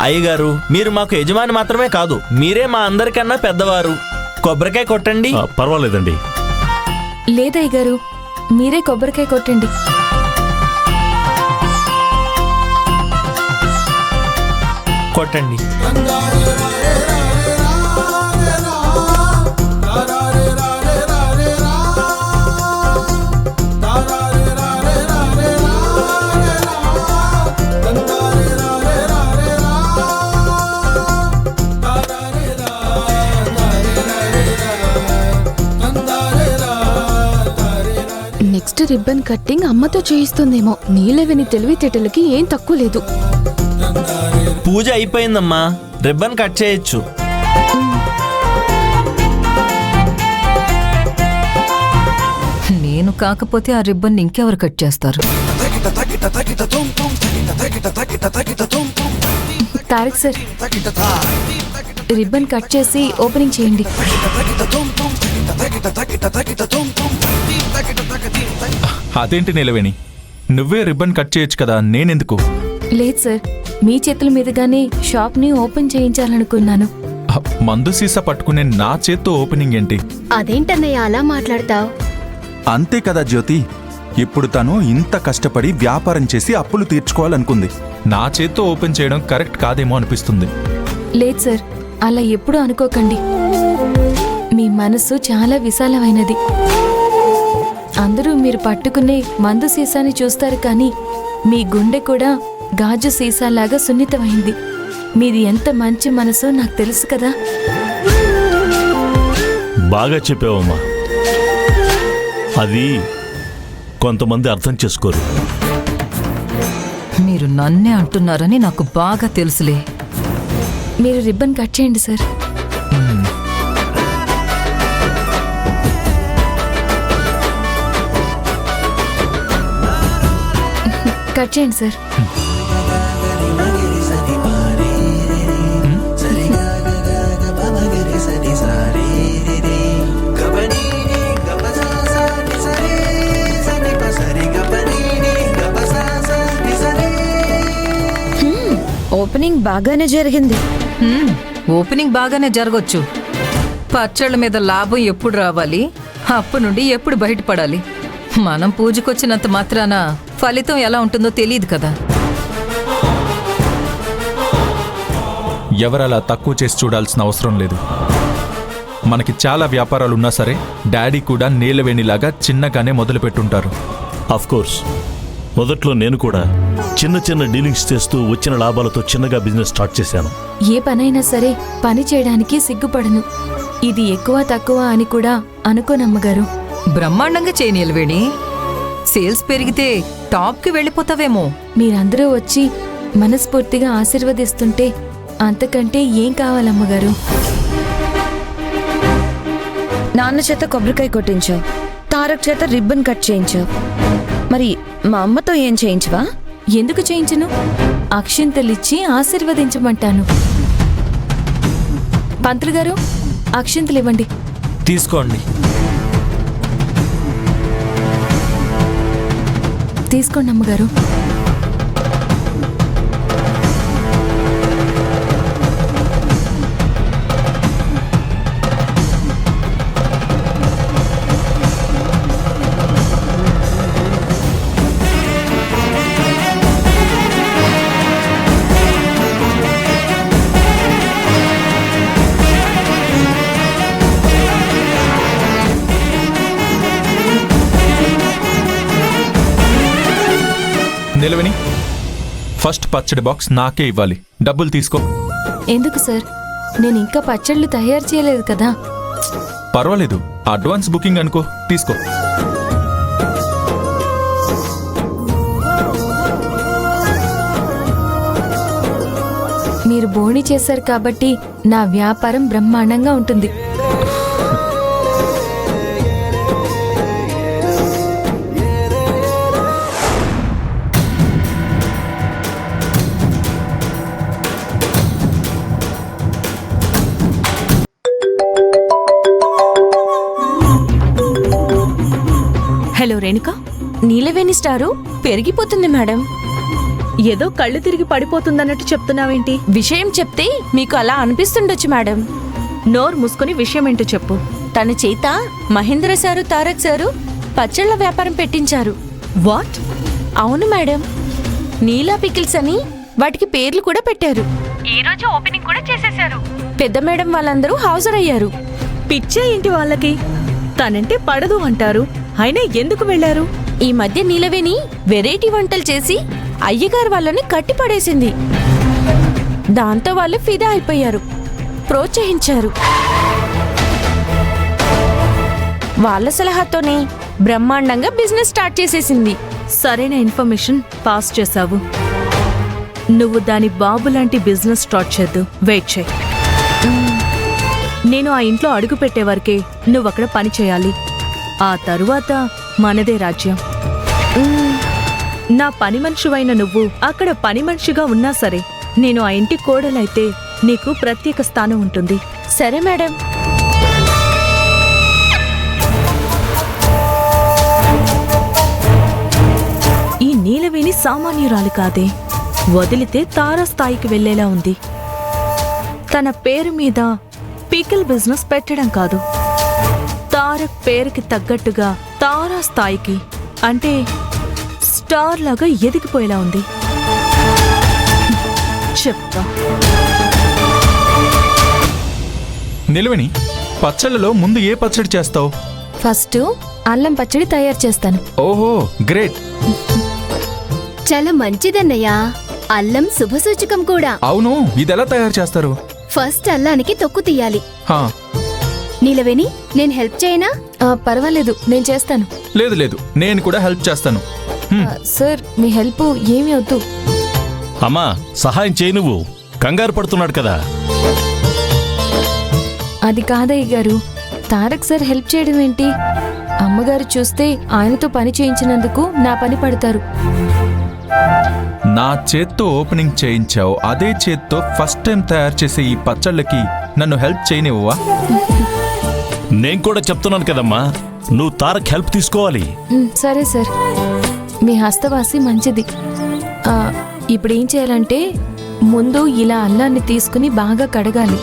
అయ్యగారు, మీరు మాకు యజమాని మాత్రమే కాదు, మీరే మా అందరికన్నా పెద్దవారు. కొబ్బరికాయ కొట్టండి. పర్వాలేదండి. లేదయ్యగారు, మీరే కొబ్బరికాయ కొట్టండి. కొట్టండి. నెక్స్ట్ రిబ్బన్ కట్టింగ్ అమ్మతో చేయిస్తుందేమో. నీలవేణి తెలివితేటలకి ఏం తక్కువ లేదు. పూజ అయిపోయిందమ్మా, రిబ్బన్ కట్ చేయొచ్చు. నేను కాకపోతే ఆ రిబ్బన్ ఇంకెవరు కట్ చేస్తారు? తారక్ సార్, రిబ్బన్ కట్ చేసి ఓపెనింగ్ చేయండి. అదేంటి నీలవేణి, నువ్వే రిబ్బన్ కట్ చేయొచ్చు కదా, నేనెందుకు? లేదు సార్, మీ చేతుల మీదుగానే షాప్ ని ఓపెన్ చేయించాలనుకున్నాను. మందు సీసా పట్టుకునే నా చేత్తో ఓపెనింగ్ ఏంటి? అదేంటన్నయ్య అలా మాట్లాడతావు? అంతే కదా జ్యోతి, ఇప్పుడు తను ఇంత కష్టపడి వ్యాపారం చేసి అప్పులు తీర్చుకోవాలనుకుంది. నా చేత్తో ఓపెన్ చేయడం కరెక్ట్ కాదేమో అనిపిస్తుంది. లేదు సార్, అలా ఎప్పుడూ అనుకోకండి. మీ మనసు చాలా విశాలమైనది. అందరూ మీరు పట్టుకునే మందు సీసాని చూస్తారు, కానీ మీ గుండె కూడా గాజు సీసాలాగా సున్నితమైంది. మీది ఎంత మంచి మనసో నాకు తెలుసు కదా. బాగా చెప్పావమ్మా. అది కొంతమంది అర్థం చేసుకోరు. మీరు నన్నే అంటున్నారని నాకు బాగా తెలుసులే. మీరు రిబ్బన్ కట్ చేయండి సార్. కట్ చేయండి సార్. ఓపెనింగ్ బాగానే జరిగింది. ఓపెనింగ్ బాగానే జరగొచ్చు. పచ్చళ్ళ మీద లాభం ఎప్పుడు రావాలి, అప్పు నుండి ఎప్పుడు బయటపడాలి. మనం పూజకొచ్చినంత మాత్రాన ఫలితం ఎలా ఉంటుందో తెలియదు కదా. ఎవరలా తక్కువ చేసి చూడాల్సిన అవసరం లేదు. మనకి చాలా వ్యాపారాలున్నా సరే డాడీ కూడా నీలవేణిలాగా చిన్నగానే మొదలుపెట్టుంటారు. కోర్స్, మొదట్లో నేను కూడా చిన్న చిన్న డీలింగ్స్ చేస్తూ వచ్చిన లాభాలతో చిన్నగా బిజినెస్ స్టార్ట్ చేశాను. ఏ పనైనా సరే పని చేయడానికి సిగ్గుపడను. ఇది ఎక్కువ తక్కువ అని కూడా అనుకోనమ్మగారు. బ్రహ్మాండంగా చేయనీలవేణి. సేల్స్ పెరిగితే టాప్కి వెళ్ళిపోతావేమో. మీరందరూ వచ్చి మనస్ఫూర్తిగా ఆశీర్వదిస్తుంటే అంతకంటే ఏం కావాలమ్మగారు? నాన్న చేత కొబ్బరికాయ కొట్టించావు, తారక్ చేత రిబ్బన్ కట్ చేయించావు. మరి మా అమ్మతో ఏం చేయించవా? ఎందుకు చేయించను? అక్షింతలిచ్చి ఆశీర్వదించమంటాను. పంతులు గారు, అక్షింతలు ఇవ్వండి. తీసుకోండి. తీసుకోండి అమ్మగారు. నిలవని, ఫస్ట్ పచ్చడి బాక్స్ నాకే ఇవ్వాలి. డబ్బులు తీసుకో. ఎందుకు సార్? నేను ఇంకా పచ్చళ్ళు తయారు చేయలేదు కదా. పర్వాలేదు, అడ్వాన్స్ బుకింగ్ అనుకో, తీసుకో. మీరు బోణి చేశారు కాబట్టి నా వ్యాపారం బ్రహ్మాండంగా ఉంటుంది. హలో రేణుక, నీలవేణి స్టారు పెరిగిపోతుంది మేడం. ఏదో కళ్ళు తిరిగి పడిపోతుందన్నట్టు చెప్తున్నావేంటి? విషయం చెప్తే మీకు అలా అనిపిస్తుండొచ్చు మేడం. నోరు మూసుకుని విషయం ఏంటో చెప్పు. తన చేత మహేంద్ర సారు తారక్ సారు పచ్చళ్ళ వ్యాపారం పెట్టించారు. వాట్? అవును మేడం, నీలా పికిల్స్ అని వాటికి పేర్లు కూడా పెట్టారు. ఈ రోజు ఓపెనింగ్ కూడా చేసేశారు. పెద్ద మేడం వాళ్ళందరూ హాజరయ్యారు. పిచ్చే ఏంటి వాళ్ళకి? తనంటే పడదు అంటారు, అయినా ఎందుకు వెళ్లారు? ఈ మధ్య నీలవేణి వెరైటీ వంటలు చేసి అయ్యగారు వాళ్ళని కట్టిపడేసింది. దాంతో వాళ్ళు ఫిదా అయిపోయారు, ప్రోత్సహించారు. వాళ్ళ సలహాతోనే బ్రహ్మాండంగా బిజినెస్ స్టార్ట్ చేసేసింది. సరైన ఇన్ఫర్మేషన్ పాస్ చేశావు. నువ్వు దాని బాబు లాంటి బిజినెస్ స్టార్ట్ చేద్దు. వెయిట్ చేయి. నేను ఆ ఇంట్లో అడుగు పెట్టే వరకే నువ్వు అక్కడ పని చేయాలి. ఆ తరువాత మనదే రాజ్యం. నా పని మనిషివైన నువ్వు అక్కడ పని మనిషిగా ఉన్నా సరే, నేను ఆ ఇంటి కోడలైతే నీకు ప్రత్యేక స్థానం ఉంటుంది. సరే మేడం. ఈ నీలవేణి సామాన్యురాలు కాదే, వదిలితే తారాస్థాయికి వెళ్లేలా ఉంది. తన పేరు మీద పికిల్ బిజినెస్ పెట్టడం కాదు, తారక్ పేరుకి తగ్గట్టుగా తారాస్థాయికి అంటే స్టార్ లాగా ఎదిగిపోయేలా ఉంది. చెప్తా. నిలవని పచ్చళ్ళలో ముందు ఏ పచ్చడి చేస్తావు? ఫస్ట్ అల్లం పచ్చడి తయారు చేస్తాను. ఓహో, గ్రేట్. చాలా మంచిదన్నయ్యా. అల్లం శుభసూచకం కూడా. అవును, ఇదెలా తయారు చేస్తారు? ఫస్ట్ అల్లానికి తొక్కు తీయాలి. హా, నీలవేణి, నేను హెల్ప్ చేయనా? పర్వాలేదు, నేను చేస్తాను. లేదు లేదు, నేను కూడా హెల్ప్ చేస్తాను. సార్, మీ హెల్ప్ ఏమీ వద్దు. అమ్మా, సహాయం చేయి, నువ్వు కంగారు పడుతున్నాడు కదా. అది కాదయ్య గారు, తారక్ సార్ హెల్ప్ చేయడం ఏంటి? అమ్మగారు చూస్తే ఆయనతో పని చేయించినందుకు నా పని పడతారు. నా చేత్తో ఓపెనింగ్ చేయించావు, అదే చేత్తో ఫస్ట్ టైం తయారు చేసే ఈ పచ్చళ్ళకి నన్ను హెల్ప్ చేయనివ్వవా? నేను కూడా చెప్తున్నాను కదమ్మా, నువ్వు తారక్ హెల్ప్ తీసుకోవాలి. సరే సార్, మీ హస్తవాసి మంచిది. ఇప్పుడు ఏం చేయాలంటే, ముందు ఇలా అల్లాన్ని తీసుకుని బాగా కడగాలి.